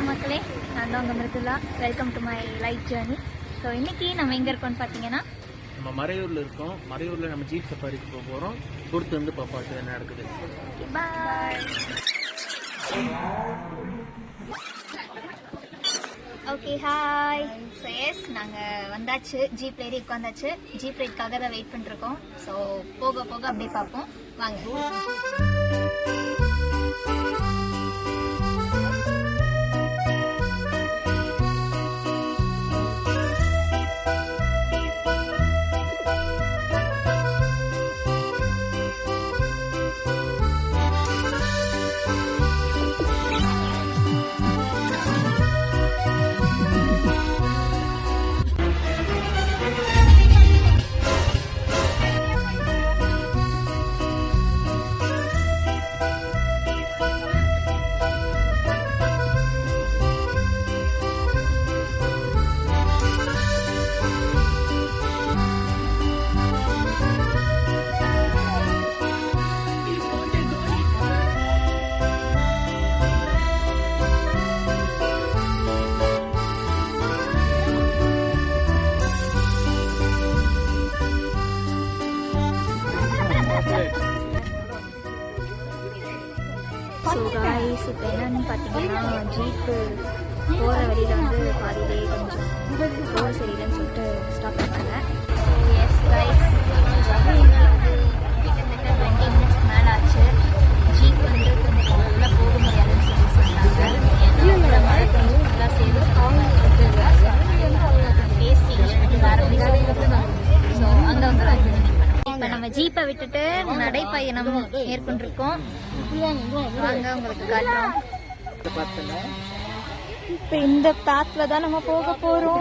மக்களே, நான் தான் உங்கள் Mridula. Welcome to my life journey. So இன்றைக்கி நம்ம எங்கே இருக்கோம்னு பார்த்தீங்கன்னா, நம்ம மறையூரில் இருக்கோம். மறையூரில் நம்ம ஜீப் சஃபாரிக்கு போக போகிறோம். பொறுத்து வந்து பார்த்து என்ன நடக்குது. Bye. Okay, hi. So yes, நாங்கள் வந்தாச்சு, ஜீப் ஏறி உட்காந்தாச்சு. ஜீப் ரைட்காக தான் வெயிட் பண்ணிருக்கோம். ஸோ போக போக அப்படியே பார்ப்போம், வாங்க. ஸோ காய்ஸ், இப்போ என்னன்னு பார்த்தீங்கன்னா, ஜீப்பு போகிற வழியில் வந்து பாதியிலே கொஞ்சம் ரோடு சரியில்லைன்னு சொல்லிட்டு ஸ்டாப் பண்ணாங்க. ஸோ எஸ் காய்ஸ், வந்து எங்களுக்கு கிட்டத்தட்ட 20 minutes மேலே ஆச்சு. ஜீப் வந்து கொஞ்சம் உள்ளே போக முடியாதுன்னு சொன்னாங்க. ஏன்னா மழை கொஞ்சம் நல்லா சேரும் பேசி ஸோ அங்கே வந்து இப்போ நம்ம ஜீப்பை விட்டுட்டு நடைப்பயணம் மேற்கொண்டிருக்கோம். வாங்க, உங்களுக்கு காட்டுறோம். இப்போ இந்த பாத்ல தான் நம்ம போக போறோம்.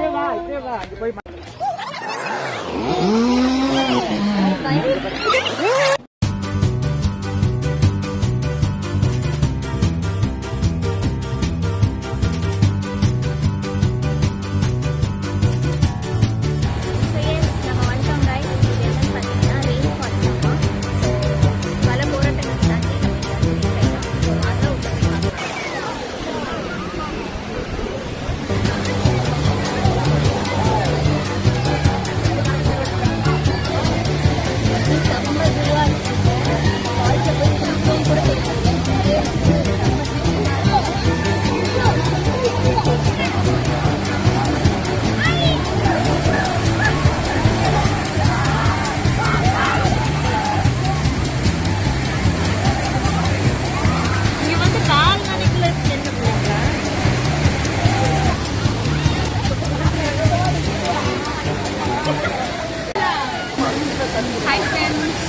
ஹாய் ஃப்ரெண்ட்ஸ்,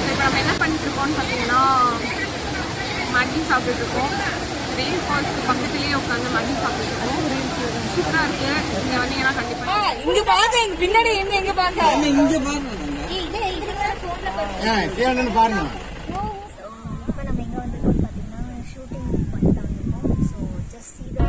இப்போ நம்ம என்ன பண்ணிட்டுருக்கோம்னு பார்த்தீங்கன்னா, மேகி சாப்பிட்டுருக்கோம். ரெயின் ஃபால்ஸ்க்கு பக்கத்துலேயே உட்காந்து மேகி சாப்பிட்டுருக்கோம். சூப்பராக இருக்குது. இங்கே வந்தீங்கன்னா கண்டிப்பாக இங்கே பாருங்க, எங்க பின்னாடி இருந்து எங்கே பாருங்க, இங்கே பாருங்க. இப்போ நம்ம எங்கே வந்துருக்கோம்னு பார்த்தீங்கன்னா, ஷூட்டிங் பண்ணிட்டு வந்திருக்கோம். So just see the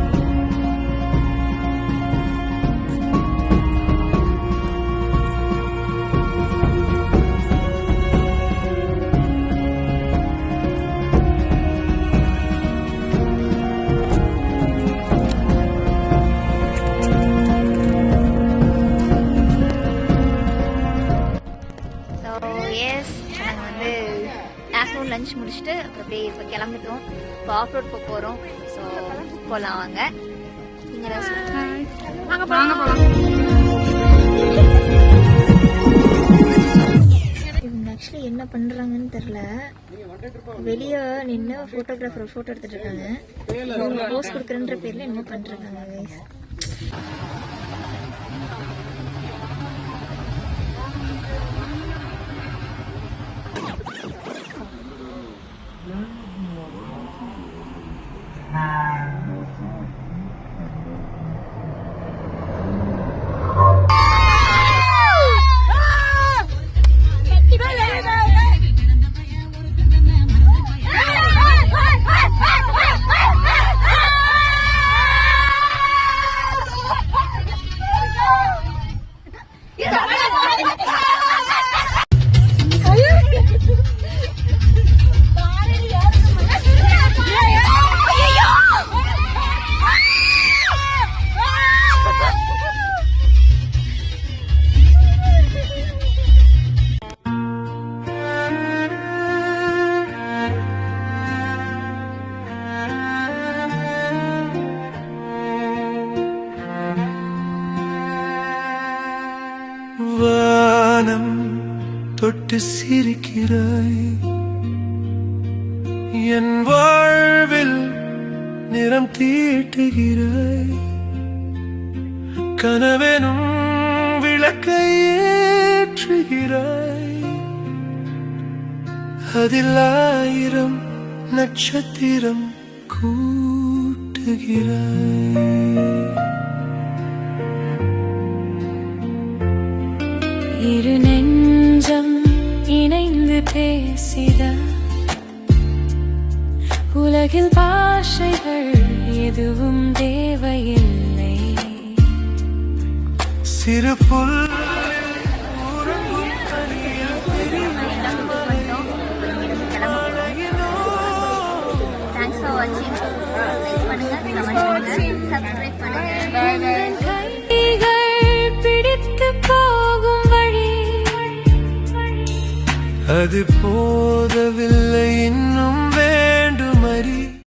afternoon lunch முடிச்சுட்டு அப்படியே இப்போ கிளம்பிட்டோம். இப்போ ஆஃப் ரோட் போக போகிறோம். ஸோ போகலாம் வாங்க. நீங்கள் இவங்க ஆக்சுவலி என்ன பண்ணுறாங்கன்னு தெரில. வெளியே நின்று ஃபோட்டோகிராஃபர் ஃபோட்டோ எடுத்துட்டு இருக்காங்க. அவங்க போஸ்ட் கொடுக்குறன்ற பேரில் என்ன பண்ணுறாங்க கைஸ். சிரிக்கிறாய் என் வாழ்வில் நிறம் தீட்டுகிறாய் கனவெனும் விளக்கை ஏற்றுகிறாய் அதில் 1000 நட்சத்திரம் கூட்டுகிறாய் இரு நெஞ்சம் இணைந்து பேசிட உலகில் பாஷைகள் எதுவும் தேவையில்லை சிறு புல் தேங்க்ஸ் ஃபார் வாட்சிங். லைக் பண்ணுங்க, கமெண்ட் பண்ணுங்க, சப்ஸ்கிரைப் பண்ணுங்க. உந்தன் கைகள் பிடித்து போகும் வழி அது போதவில்லை இன்னும் வேண்டுமறி